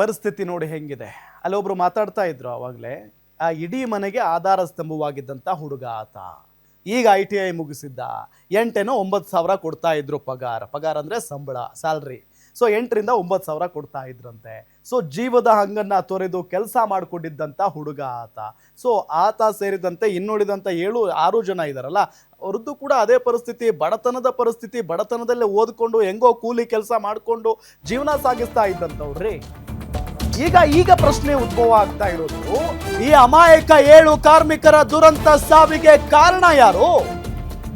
ಪರಿಸ್ಥಿತಿ ನೋಡಿ ಹೆಂಗಿದೆ. ಅಲ್ಲೊಬ್ರು ಮಾತಾಡ್ತಾ ಇದ್ರು ಆವಾಗಲೇ, ಆ ಇಡೀ ಮನೆಗೆ ಆಧಾರ ಸ್ತಂಭವಾಗಿದ್ದಂಥ ಹುಡುಗ ಆತ. ಈಗ ITI ಮುಗಿಸಿದ್ದ. 8 9 ಸಾವಿರ ಕೊಡ್ತಾ ಇದ್ರು ಪಗಾರ ಅಂದರೆ ಸಂಬಳ, ಸ್ಯಾಲ್ರಿ. ಸೊ 8 ರಿಂದ 9 ಸಾವಿರ ಕೊಡ್ತಾ ಇದ್ರಂತೆ. ಸೊ ಜೀವದ ಹಂಗನ್ನ ತೊರೆದು ಕೆಲಸ ಮಾಡಿಕೊಂಡಿದ್ದಂಥ ಹುಡುಗ ಆತ. ಸೊ ಆತ ಸೇರಿದಂತೆ ಇನ್ನುಳಿದಂಥ 7-6 ಜನ ಇದ್ದಾರಲ್ಲ, ಅವ್ರದ್ದು ಕೂಡ ಅದೇ ಪರಿಸ್ಥಿತಿ, ಬಡತನದಲ್ಲೇ ಓದ್ಕೊಂಡು ಹೆಂಗೋ ಕೂಲಿ ಕೆಲಸ ಮಾಡಿಕೊಂಡು ಜೀವನ ಸಾಗಿಸ್ತಾ ಇದ್ದಂಥವ್ರಿ. ಈಗ ಪ್ರಶ್ನೆ ಉದ್ಭವ ಆಗ್ತಾ ಇರೋದು, ಈ ಅಮಾಯಕ 7 ಕಾರ್ಮಿಕರ ದುರಂತ ಸಾವಿಗೆ ಕಾರಣ ಯಾರು?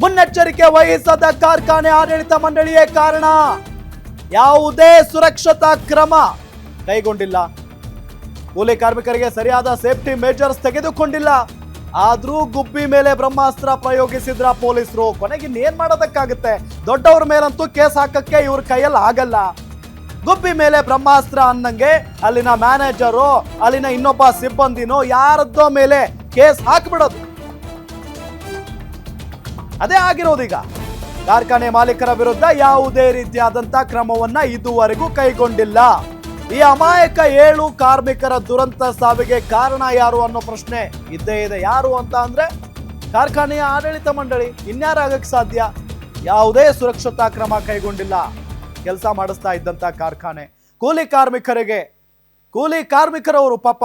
ಮುನ್ನೆಚ್ಚರಿಕೆ ವಹಿಸದ ಕಾರ್ಖಾನೆ ಆಡಳಿತ ಮಂಡಳಿಯೇ ಕಾರಣ. ಯಾವುದೇ ಸುರಕ್ಷತಾ ಕ್ರಮ ಕೈಗೊಂಡಿಲ್ಲ, ಕೂಲಿ ಕಾರ್ಮಿಕರಿಗೆ ಸರಿಯಾದ ಸೇಫ್ಟಿ ಮೆಜರ್ಸ್ ತೆಗೆದುಕೊಂಡಿಲ್ಲ. ಆದ್ರೂ ಗುಬ್ಬಿ ಮೇಲೆ ಬ್ರಹ್ಮಾಸ್ತ್ರ ಪ್ರಯೋಗಿಸಿದ್ರ ಪೊಲೀಸರು. ಕೊನೆಗೆ ಇನ್ನೇನ್ ಮಾಡೋದಕ್ಕಾಗುತ್ತೆ? ದೊಡ್ಡವ್ರ ಮೇಲಂತೂ ಕೇಸ್ ಹಾಕಕ್ಕೆ ಇವ್ರ ಕೈಯಲ್ಲಿ ಆಗಲ್ಲ. ಗುಬ್ಬಿ ಮೇಲೆ ಬ್ರಹ್ಮಾಸ್ತ್ರ ಅನ್ನಂಗೆ ಅಲ್ಲಿನ ಮ್ಯಾನೇಜರು, ಅಲ್ಲಿನ ಇನ್ನೊಬ್ಬ ಸಿಬ್ಬಂದಿನೋ ಯಾರದ್ದೋ ಮೇಲೆ ಕೇಸ್ ಹಾಕ್ಬಿಡೋದು. ಅದೇ ಆಗಿರೋದೀಗ. ಕಾರ್ಖಾನೆ ಮಾಲೀಕರ ವಿರುದ್ಧ ಯಾವುದೇ ರೀತಿಯಾದಂತ ಕ್ರಮವನ್ನ ಇದುವರೆಗೂ ಕೈಗೊಂಡಿಲ್ಲ. ಈ ಅಮಾಯಕ 7 ಕಾರ್ಮಿಕರ ದುರಂತ ಸಾವಿಗೆ ಕಾರಣ ಯಾರು ಅನ್ನೋ ಪ್ರಶ್ನೆ ಇದ್ದೇ ಇದೆ. ಯಾರು ಅಂತ ಅಂದ್ರೆ ಕಾರ್ಖಾನೆಯ ಆಡಳಿತ ಮಂಡಳಿ. ಇನ್ಯಾರಾಗಕ್ಕೆ ಸಾಧ್ಯ? ಯಾವುದೇ ಸುರಕ್ಷತಾ ಕ್ರಮ ಕೈಗೊಂಡಿಲ್ಲ. ಕೆಲಸ ಮಾಡಿಸ್ತಾ ಇದ್ದಂತ ಕಾರ್ಖಾನೆ ಕೂಲಿ ಕಾರ್ಮಿಕರವರು ಪಾಪ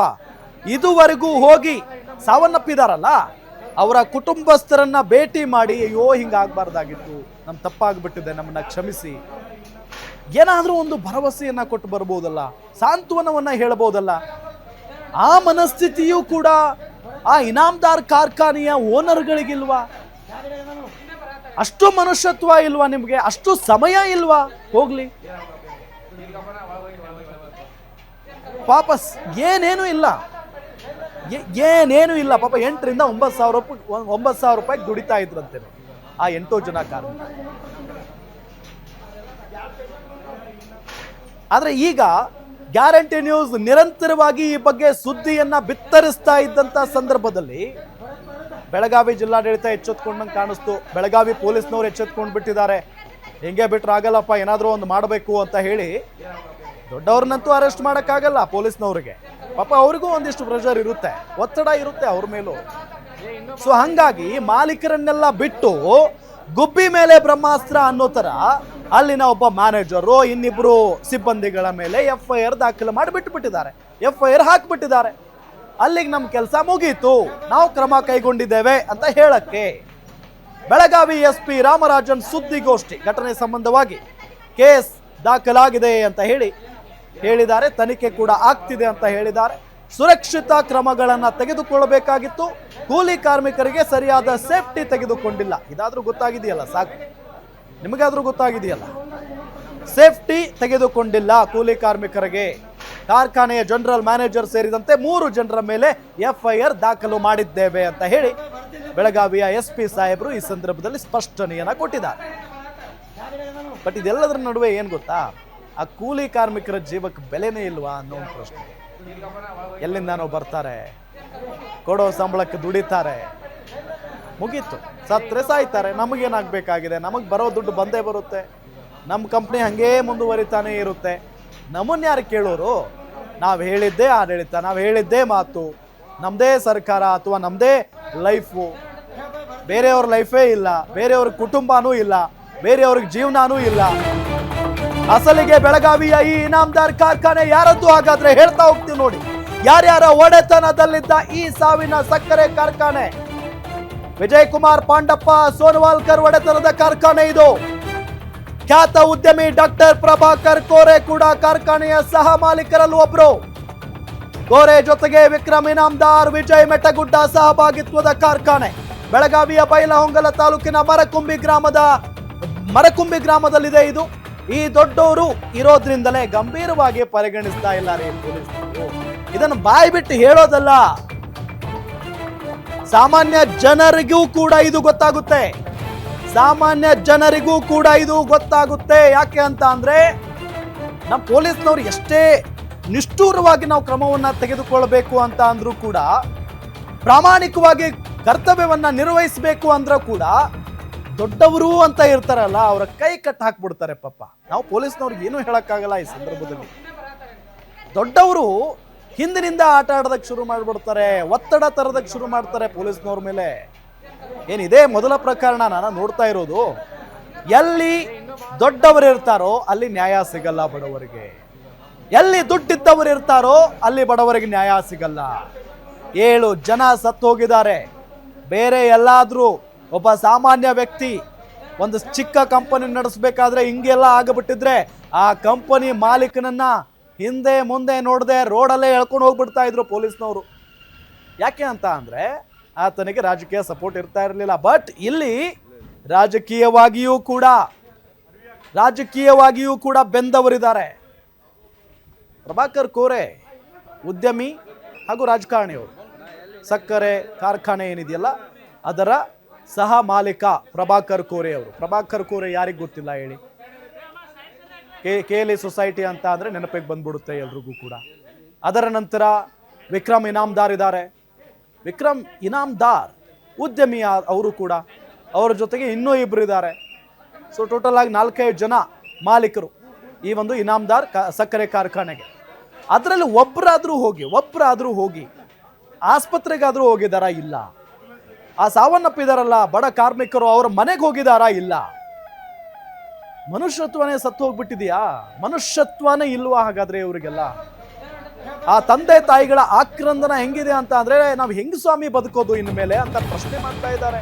ಇದುವರೆಗೂ ಹೋಗಿ ಸಾವನ್ನಪ್ಪಿದಾರಲ್ಲ, ಅವರ ಕುಟುಂಬಸ್ಥರನ್ನ ಭೇಟಿ ಮಾಡಿ, ಅಯ್ಯೋ ಹಿಂಗಾಗಬಾರ್ದಾಗಿತ್ತು, ನಮ್ ತಪ್ಪಾಗ್ಬಿಟ್ಟಿದೆ, ನಮ್ಮನ್ನ ಕ್ಷಮಿಸಿ, ಏನಾದ್ರೂ ಒಂದು ಭರವಸೆಯನ್ನ ಕೊಟ್ಟು ಬರ್ಬೋದಲ್ಲ, ಸಾಂತ್ವನವನ್ನ ಹೇಳ್ಬೋದಲ್ಲ. ಆ ಮನಸ್ಥಿತಿಯೂ ಕೂಡ ಆ ಇನಾಮ್ದಾರ್ ಕಾರ್ಖಾನೆಯ ಓನರ್ಗಳಿಗಿಲ್ವಾ? ಅಷ್ಟು ಮನುಷ್ಯತ್ವ ಇಲ್ವಾ ನಿಮ್ಗೆ? ಅಷ್ಟು ಸಮಯ ಇಲ್ವಾ? ಹೋಗ್ಲಿ, ಪಾಪ ಏನೇನು ಇಲ್ಲ ಪಾಪ. 8 ರಿಂದ 9 ಸಾವಿರ ರೂಪಾಯಿ ದುಡಿತಾ ಇದ್ರಂತೆ ಆ 8 ಜನ ಕಾರ್ಮಿಕರು. ಆದ್ರೆ ಈಗ ಗ್ಯಾರಂಟಿ ನ್ಯೂಸ್ ನಿರಂತರವಾಗಿ ಈ ಬಗ್ಗೆ ಸುದ್ದಿಯನ್ನ ಬಿತ್ತರಿಸ್ತಾ ಇದ್ದಂತ ಸಂದರ್ಭದಲ್ಲಿ ಬೆಳಗಾವಿ ಜಿಲ್ಲಾಡಳಿತ ಎಚ್ಚೆತ್ಕೊಂಡಂಗೆ ಕಾಣಿಸ್ತು. ಬೆಳಗಾವಿ ಪೊಲೀಸ್ನವ್ರು ಎಚ್ಚೆತ್ಕೊಂಡು ಬಿಟ್ಟಿದ್ದಾರೆ. ಹೆಂಗೆ ಬಿಟ್ರೆ ಆಗಲ್ಲಪ್ಪ, ಏನಾದರೂ ಒಂದು ಮಾಡಬೇಕು ಅಂತ ಹೇಳಿ. ದೊಡ್ಡವ್ರನ್ನಂತೂ ಅರೆಸ್ಟ್ ಮಾಡೋಕ್ಕಾಗಲ್ಲ ಪೊಲೀಸ್ನವ್ರಿಗೆ, ಪಾಪ ಅವ್ರಿಗೂ ಒಂದಿಷ್ಟು ಪ್ರೆಷರ್ ಇರುತ್ತೆ, ಒತ್ತಡ ಇರುತ್ತೆ ಅವ್ರ ಮೇಲೂ. ಸೊ ಹಂಗಾಗಿ ಮಾಲೀಕರನ್ನೆಲ್ಲ ಬಿಟ್ಟು ಗುಬ್ಬಿ ಮೇಲೆ ಬ್ರಹ್ಮಾಸ್ತ್ರ ಅನ್ನೋ ಥರ ಅಲ್ಲಿನ ಒಬ್ಬ ಮ್ಯಾನೇಜರು, ಇನ್ನಿಬ್ರು ಸಿಬ್ಬಂದಿಗಳ ಮೇಲೆ FIR ದಾಖಲು ಮಾಡಿ ಬಿಟ್ಟುಬಿಟ್ಟಿದ್ದಾರೆ, FIR ಹಾಕಿಬಿಟ್ಟಿದ್ದಾರೆ. ಅಲ್ಲಿಗೆ ನಮ್ಮ ಕೆಲಸ ಮುಗೀತು, ನಾವು ಕ್ರಮ ಕೈಗೊಂಡಿದ್ದೇವೆ ಅಂತ ಹೇಳಕ್ಕೆ ಬೆಳಗಾವಿ SP ರಾಮರಾಜನ್ ಸುದ್ದಿಗೋಷ್ಠಿ. ಘಟನೆ ಸಂಬಂಧವಾಗಿ ಕೇಸ್ ದಾಖಲಾಗಿದೆ ಅಂತ ಹೇಳಿದ್ದಾರೆ, ತನಿಖೆ ಕೂಡ ಆಗ್ತಿದೆ ಅಂತ ಹೇಳಿದ್ದಾರೆ. ಸುರಕ್ಷಿತ ಕ್ರಮಗಳನ್ನ ತೆಗೆದುಕೊಳ್ಳಬೇಕಾಗಿತ್ತು, ಕೂಲಿ ಕಾರ್ಮಿಕರಿಗೆ ಸರಿಯಾದ ಸೇಫ್ಟಿ ತೆಗೆದುಕೊಂಡಿಲ್ಲ. ಇದಾದ್ರೂ ಗೊತ್ತಾಗಿದೆಯಲ್ಲ ಸಾಕು, ನಿಮಗಾದ್ರೂ ಗೊತ್ತಾಗಿದೆಯಲ್ಲ. ಸೇಫ್ಟಿ ತೆಗೆದುಕೊಂಡಿಲ್ಲ ಕೂಲಿ ಕಾರ್ಮಿಕರಿಗೆ. ಕಾರ್ಖಾನೆಯ ಜನರಲ್ ಮ್ಯಾನೇಜರ್ ಸೇರಿದಂತೆ 3 ಜನರ ಮೇಲೆ FIR ದಾಖಲು ಮಾಡಿದ್ದೇವೆ ಅಂತ ಹೇಳಿ ಬೆಳಗಾವಿಯ SP ಸಾಹೇಬರು ಈ ಸಂದರ್ಭದಲ್ಲಿ ಸ್ಪಷ್ಟನೆಯನ್ನ ಕೊಟ್ಟಿದ್ದಾರೆ. ಬಟ್ ಇದೆಲ್ಲದರ ನಡುವೆ ಏನ್ ಗೊತ್ತಾ, ಆ ಕೂಲಿ ಕಾರ್ಮಿಕರ ಜೀವಕ್ಕೆ ಬೆಲೆನೇ ಇಲ್ವಾ ಅನ್ನೋ ಒಂದು ಪ್ರಶ್ನೆ. ಎಲ್ಲಿಂದಾನೋ ಬರ್ತಾರೆ, ಕೊಡೋ ಸಂಬಳಕ್ಕೆ ದುಡಿತಾರೆ, ಮುಗೀತು, ಸತ್ರೆ ಸಾಯ್ತಾರೆ. ನಮಗೇನಾಗಬೇಕಾಗಿದೆ? ನಮಗೆ ಬರೋ ದುಡ್ಡು ಬಂದೇ ಬರುತ್ತೆ, ನಮ್ಮ ಕಂಪ್ನಿ ಹಂಗೇ ಮುಂದುವರಿತಾನೆ ಇರುತ್ತೆ. ನಮ್ಮನ್ನ ಯಾರು ಕೇಳೋರು? ನಾವು ಹೇಳಿದ್ದೇ ಆಡಳಿತ, ನಾವು ಹೇಳಿದ್ದೇ ಮಾತು, ನಮ್ಮದೇ ಸರ್ಕಾರ ಅಥವಾ ನಮ್ಮದೇ ಲೈಫು. ಬೇರೆಯವ್ರ ಲೈಫೇ ಇಲ್ಲ, ಬೇರೆಯವ್ರ ಕುಟುಂಬನೂ ಇಲ್ಲ, ಬೇರೆಯವ್ರಿಗೆ ಜೀವನನೂ ಇಲ್ಲ. ಅಸಲಿಗೆ ಬೆಳಗಾವಿಯ ಈ ಇನಾಮ್ದಾರ್ ಕಾರ್ಖಾನೆ ಯಾರದ್ದು ಹಾಗಾದ್ರೆ ಹೇಳ್ತಾ ಹೋಗ್ತೀವಿ ನೋಡಿ. ಯಾರ್ಯಾರ ಒಡೆತನದಲ್ಲಿದ್ದ ಈ ಸಾವಿನ ಸಕ್ಕರೆ ಕಾರ್ಖಾನೆ? ವಿಜಯಕುಮಾರ್ ಪಾಂಡಪ್ಪ ಸೋನವಾಲ್ಕರ್ ಒಡೆತನದ ಕಾರ್ಖಾನೆ ಇದು. ಖ್ಯಾತ ಉದ್ಯಮಿ ಡಾಕ್ಟರ್ ಪ್ರಭಾಕರ್ ಕೋರೆ ಕೂಡ ಕಾರ್ಖಾನೆಯ ಸಹ ಮಾಲೀಕರಲ್ಲೂ ಒಬ್ರು. ಕೋರೆ ಜೊತೆಗೆ ವಿಕ್ರಮ್ ಇನಾಮ್ದಾರ್, ವಿಜಯ್ ಮೆಟ್ಟಗುಡ್ಡ ಸಹಭಾಗಿತ್ವದ ಕಾರ್ಖಾನೆ ಬೆಳಗಾವಿಯ ಬೈಲಹೊಂಗಲ ತಾಲೂಕಿನ ಮರಕುಂಬಿ ಗ್ರಾಮದಲ್ಲಿದೆ ಇದು. ಈ ದೊಡ್ಡವರು ಇರೋದ್ರಿಂದಲೇ ಗಂಭೀರವಾಗಿ ಪರಿಗಣಿಸ್ತಾ ಇಲ್ಲ ರೀ ಪೊಲೀಸರು. ಇದನ್ನು ಬಾಯಿ ಬಿಟ್ಟು ಹೇಳೋದಲ್ಲ, ಸಾಮಾನ್ಯ ಜನರಿಗೂ ಕೂಡ ಇದು ಗೊತ್ತಾಗುತ್ತೆ. ಯಾಕೆ ಅಂತ ಅಂದ್ರೆ ನಮ್ಮ ಪೊಲೀಸ್ನವ್ರು ಎಷ್ಟೇ ನಿಷ್ಠೂರವಾಗಿ ನಾವು ಕ್ರಮವನ್ನ ತೆಗೆದುಕೊಳ್ಳಬೇಕು ಅಂತ ಅಂದ್ರೂ ಕೂಡ, ಪ್ರಾಮಾಣಿಕವಾಗಿ ಕರ್ತವ್ಯವನ್ನ ನಿರ್ವಹಿಸಬೇಕು ಅಂದ್ರೂ ಕೂಡ ದೊಡ್ಡವರು ಅಂತ ಇರ್ತಾರಲ್ಲ, ಅವರ ಕೈ ಕಟ್ ಹಾಕ್ಬಿಡ್ತಾರೆ ಪಾಪ. ನಾವು ಪೊಲೀಸ್ನವ್ರಿಗೆ ಏನು ಹೇಳಕ್ಕಾಗಲ್ಲ ಈ ಸಂದರ್ಭದಲ್ಲಿ. ದೊಡ್ಡವರು ಹಿಂದಿನಿಂದ ಆಟ ಆಡೋದಕ್ಕೆ ಶುರು ಮಾಡಿಬಿಡ್ತಾರೆ, ಒತ್ತಡ ತರೋದಕ್ಕೆ ಶುರು ಮಾಡ್ತಾರೆ ಪೊಲೀಸ್ನವ್ರ ಮೇಲೆ. ಏನಿದೆ ಮೊದಲ ಪ್ರಕರಣ ನಾನು ನೋಡ್ತಾ ಇರೋದು. ಎಲ್ಲಿ ದೊಡ್ಡವರು ಇರ್ತಾರೋ ಅಲ್ಲಿ ನ್ಯಾಯ ಸಿಗಲ್ಲ ಬಡವರಿಗೆ, ಎಲ್ಲಿ ದುಡ್ಡಿದ್ದವರು ಇರ್ತಾರೋ ಅಲ್ಲಿ ಬಡವರಿಗೆ ನ್ಯಾಯ ಸಿಗಲ್ಲ. 7 ಜನ ಸತ್ತು ಹೋಗಿದ್ದಾರೆ. ಬೇರೆ ಎಲ್ಲಾದ್ರೂ ಒಬ್ಬ ಸಾಮಾನ್ಯ ವ್ಯಕ್ತಿ ಒಂದು ಚಿಕ್ಕ ಕಂಪನಿ ನಡೆಸಬೇಕಾದ್ರೆ ಹಿಂಗೆಲ್ಲ ಆಗಿಬಿಟ್ಟಿದ್ರೆ ಆ ಕಂಪನಿ ಮಾಲೀಕನನ್ನ ಹಿಂದೆ ಮುಂದೆ ನೋಡದೆ ರೋಡಲ್ಲೇ ಎಳ್ಕೊಂಡು ಹೋಗ್ಬಿಡ್ತಾ ಇದ್ರು ಪೊಲೀಸ್ನವರು. ಯಾಕೆ ಅಂತ ಅಂದ್ರೆ ಆತನಿಗೆ ರಾಜಕೀಯ ಸಪೋರ್ಟ್ ಇರ್ತಾ ಇರಲಿಲ್ಲ. ಬಟ್ ಇಲ್ಲಿ ರಾಜಕೀಯವಾಗಿಯೂ ಕೂಡ ಬೆಂದವರಿದ್ದಾರೆ. ಪ್ರಭಾಕರ್ ಕೋರೆ ಉದ್ಯಮಿ ಹಾಗೂ ರಾಜಕಾರಣಿಯವರು. ಸಕ್ಕರೆ ಕಾರ್ಖಾನೆ ಏನಿದೆಯಲ್ಲ ಅದರ ಸಹ ಮಾಲೀಕ ಪ್ರಭಾಕರ್ ಕೋರೆ ಅವರು. ಪ್ರಭಾಕರ್ ಕೋರೆ ಯಾರಿಗೆ ಗೊತ್ತಿಲ್ಲ ಹೇಳಿ? KLE ಸೊಸೈಟಿ ಅಂತ ಅಂದರೆ ನೆನಪಿಗೆ ಬಂದ್ಬಿಡುತ್ತೆ ಎಲ್ರಿಗೂ ಕೂಡ. ಅದರ ನಂತರ ವಿಕ್ರಮ್ ಇನಾಮ್ದಾರ್ ಇದ್ದಾರೆ. ವಿಕ್ರಮ್ ಇನಾಮ್ದಾರ್ ಉದ್ಯಮಿ ಅವರು ಕೂಡ. ಅವರ ಜೊತೆಗೆ ಇನ್ನೂ 2 ಇದ್ದಾರೆ. ಸೊ ಟೋಟಲ್ ಆಗಿ 4-5 ಜನ ಮಾಲೀಕರು ಈ ಒಂದು ಇನಾಮ್ದಾರ್ ಸಕ್ಕರೆ ಕಾರ್ಖಾನೆಗೆ. ಅದರಲ್ಲಿ ಒಬ್ಬರಾದರೂ ಹೋಗಿ ಆಸ್ಪತ್ರೆಗಾದರೂ ಹೋಗಿದಾರಾ? ಇಲ್ಲ. ಆ ಸಾವನ್ನಪ್ಪಿದಾರಲ್ಲ ಬಡ ಕಾರ್ಮಿಕರು, ಅವರ ಮನೆಗೆ ಹೋಗಿದಾರಾ? ಇಲ್ಲ. ಮನುಷ್ಯತ್ವನೇ ಸತ್ತು ಹೋಗ್ಬಿಟ್ಟಿದೆಯಾ? ಮನುಷ್ಯತ್ವನೇ ಇಲ್ವಾ ಹಾಗಾದ್ರೆ ಇವರಿಗೆಲ್ಲ? ಆ ತಂದೆ ತಾಯಿಗಳ ಆಕ್ರಂದನ ಹೆಂಗಿದೆ ಅಂತ ಅಂದ್ರೆ ನಾವು ಹೆಂಗ್ ಸ್ವಾಮಿ ಬದುಕೋದು ಇನ್ಮೇಲೆ ಅಂತ ಪ್ರಶ್ನೆ ಮಾಡ್ತಾ ಇದ್ದಾರೆ.